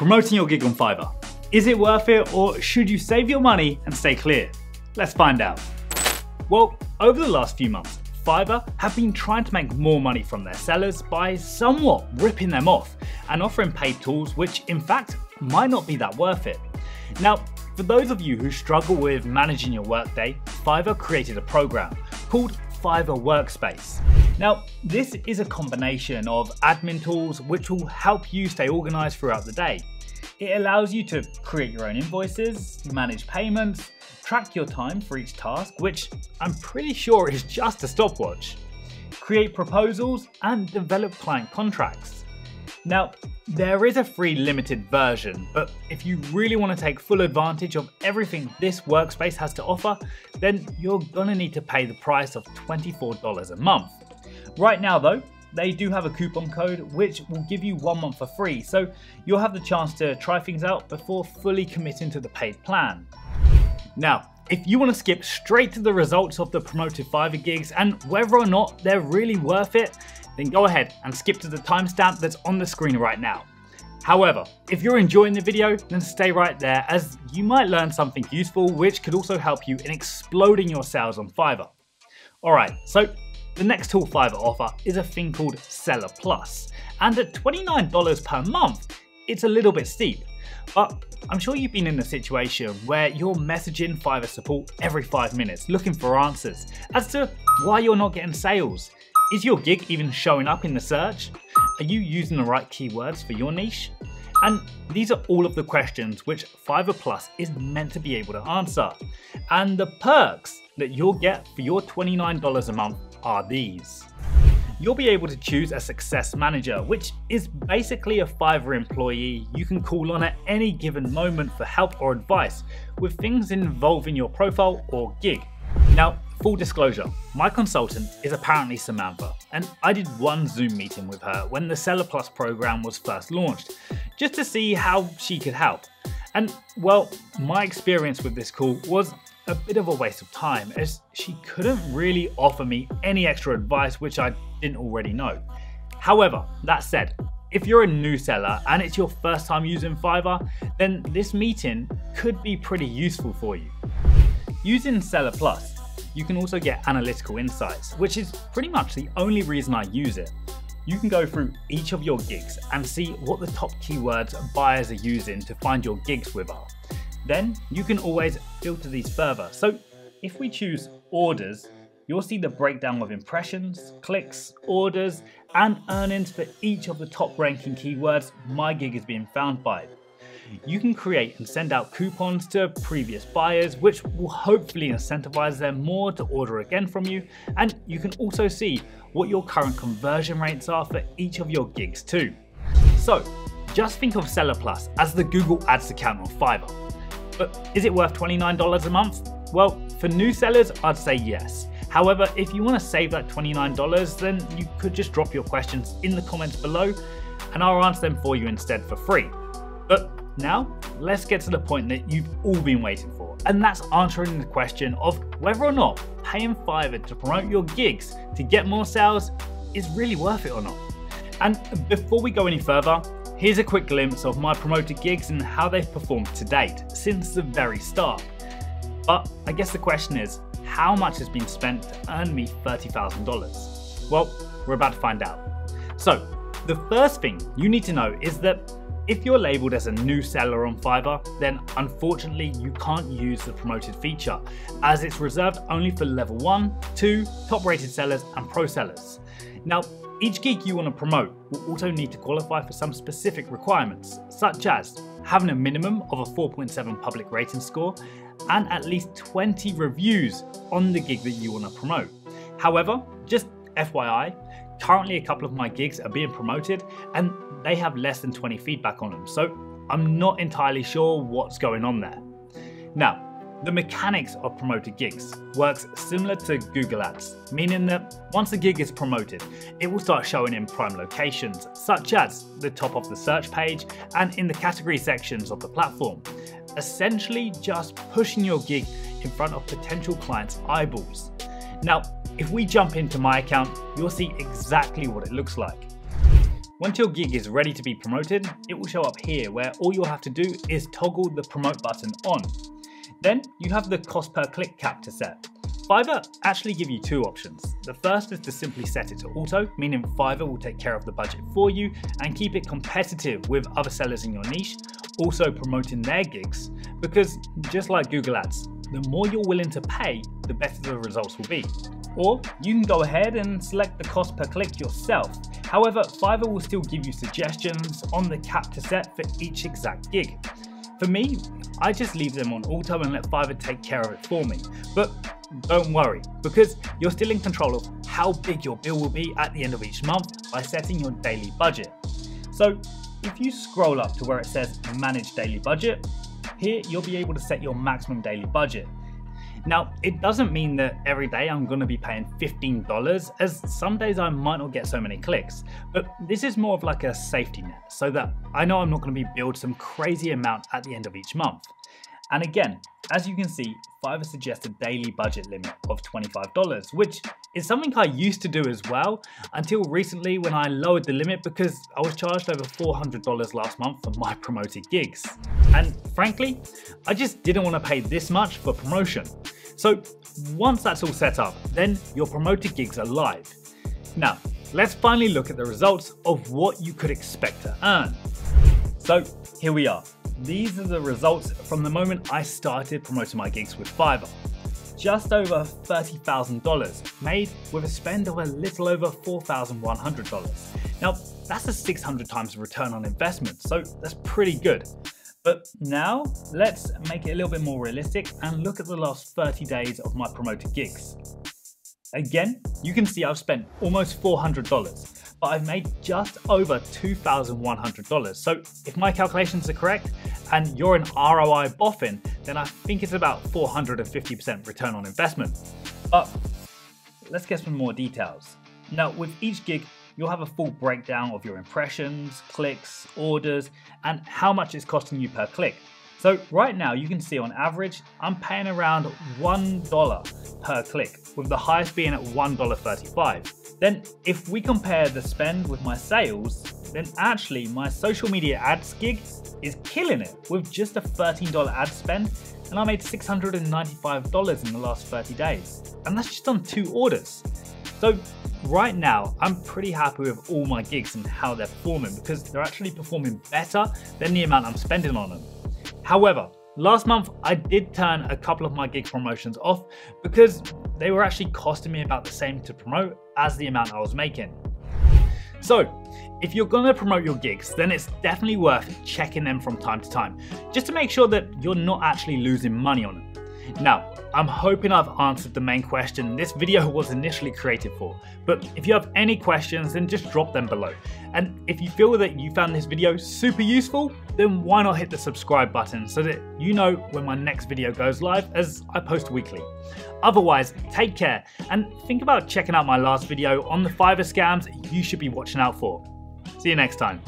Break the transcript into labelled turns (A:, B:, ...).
A: Promoting your gig on Fiverr. Is it worth it, or should you save your money and stay clear? Let's find out. Well, over the last few months, Fiverr have been trying to make more money from their sellers by somewhat ripping them off and offering paid tools which in fact might not be that worth it. Now, for those of you who struggle with managing your workday, Fiverr created a program called Fiverr Workspace. Now, this is a combination of admin tools which will help you stay organized throughout the day. It allows you to create your own invoices, manage payments, track your time for each task, which I'm pretty sure is just a stopwatch, create proposals, and develop client contracts. Now, there is a free limited version, but if you really want to take full advantage of everything this workspace has to offer, then you're gonna need to pay the price of $24 a month. Right now though, they do have a coupon code which will give you 1 month for free, so you'll have the chance to try things out before fully committing to the paid plan. Now, if you want to skip straight to the results of the promoted Fiverr gigs and whether or not they're really worth it, then go ahead and skip to the timestamp that's on the screen right now. However, if you're enjoying the video, then stay right there as you might learn something useful which could also help you in exploding your sales on Fiverr. Alright, so the next tool Fiverr offer is a thing called Seller Plus, and at $29 per month, it's a little bit steep. But I'm sure you've been in a situation where you're messaging Fiverr support every 5 minutes looking for answers as to why you're not getting sales. Is your gig even showing up in the search? Are you using the right keywords for your niche? And these are all of the questions which Fiverr Plus is meant to be able to answer. And the perks that you'll get for your $29 a month are these. You'll be able to choose a success manager, which is basically a Fiverr employee you can call on at any given moment for help or advice with things involving your profile or gig. Now, full disclosure, my consultant is apparently Samantha, and I did one Zoom meeting with her when the Seller Plus program was first launched, just to see how she could help. And well, my experience with this call was a bit of a waste of time as she couldn't really offer me any extra advice which I didn't already know. However, that said, if you're a new seller and it's your first time using Fiverr, then this meeting could be pretty useful for you. Using Seller Plus, you can also get analytical insights, which is pretty much the only reason I use it. You can go through each of your gigs and see what the top keywords buyers are using to find your gigs with are. Then you can always filter these further. So if we choose orders, you'll see the breakdown of impressions, clicks, orders, and earnings for each of the top ranking keywords my gig is being found by. You can create and send out coupons to previous buyers, which will hopefully incentivize them more to order again from you. And you can also see what your current conversion rates are for each of your gigs too. So just think of Seller Plus as the Google Ads account on Fiverr. But is it worth $29 a month? Well, for new sellers, I'd say yes. However, if you want to save that $29, then you could just drop your questions in the comments below and I'll answer them for you instead for free. But now, let's get to the point that you've all been waiting for, and that's answering the question of whether or not paying Fiverr to promote your gigs to get more sales is really worth it or not. And before we go any further, here's a quick glimpse of my promoted gigs and how they've performed to date since the very start. But I guess the question is, how much has been spent to earn me $30,000? Well, we're about to find out. So, the first thing you need to know is that if you're labeled as a new seller on Fiverr, then unfortunately you can't use the promoted feature as it's reserved only for level 1, 2, top rated sellers and pro sellers. Now, each gig you want to promote will also need to qualify for some specific requirements, such as having a minimum of a 4.7 public rating score and at least 20 reviews on the gig that you want to promote. However, just FYI, currently a couple of my gigs are being promoted and they have less than 20 feedback on them, so I'm not entirely sure what's going on there. Now, the mechanics of promoted gigs works similar to Google Ads, meaning that once a gig is promoted, it will start showing in prime locations, such as the top of the search page and in the category sections of the platform, essentially just pushing your gig in front of potential clients' eyeballs. Now, if we jump into my account, you'll see exactly what it looks like. Once your gig is ready to be promoted, it will show up here where all you'll have to do is toggle the promote button on. Then you have the cost per click cap to set. Fiverr actually give you two options. The first is to simply set it to auto, meaning Fiverr will take care of the budget for you and keep it competitive with other sellers in your niche, also promoting their gigs, because just like Google Ads, the more you're willing to pay, the better the results will be. Or you can go ahead and select the cost per click yourself. However, Fiverr will still give you suggestions on the cap to set for each exact gig. For me, I just leave them on auto and let Fiverr take care of it for me. But don't worry, because you're still in control of how big your bill will be at the end of each month by setting your daily budget. So if you scroll up to where it says Manage Daily Budget, here you'll be able to set your maximum daily budget. Now, it doesn't mean that every day I'm going to be paying $15, as some days I might not get so many clicks, but this is more of like a safety net so that I know I'm not going to be billed some crazy amount at the end of each month. And again, as you can see, Fiverr suggests a daily budget limit of $25, which is something I used to do as well until recently when I lowered the limit because I was charged over $400 last month for my promoted gigs. And frankly, I just didn't want to pay this much for promotion. So once that's all set up, then your promoted gigs are live. Now, let's finally look at the results of what you could expect to earn. So here we are. These are the results from the moment I started promoting my gigs with Fiverr. Just over $30,000 made with a spend of a little over $4,100. Now that's a 600 times return on investment, so that's pretty good. But now let's make it a little bit more realistic and look at the last 30 days of my promoted gigs. Again, you can see I've spent almost $400. But I've made just over $2,100. So if my calculations are correct and you're an ROI boffin, then I think it's about 450% return on investment. But let's get some more details. Now with each gig, you'll have a full breakdown of your impressions, clicks, orders, and how much it's costing you per click. So right now you can see on average, I'm paying around $1 per click, with the highest being at $1.35. Then if we compare the spend with my sales, then actually my social media ads gig is killing it with just a $13 ad spend, and I made $695 in the last 30 days. And that's just on 2 orders. So right now, I'm pretty happy with all my gigs and how they're performing because they're actually performing better than the amount I'm spending on them. However, last month I did turn a couple of my gig promotions off because they were actually costing me about the same to promote as the amount I was making. So if you're gonna promote your gigs, then it's definitely worth checking them from time to time, just to make sure that you're not actually losing money on them. Now, I'm hoping I've answered the main question this video was initially created for, but if you have any questions, then just drop them below. And if you feel that you found this video super useful, then why not hit the subscribe button so that you know when my next video goes live, as I post weekly. Otherwise, take care and think about checking out my last video on the Fiverr scams you should be watching out for. See you next time.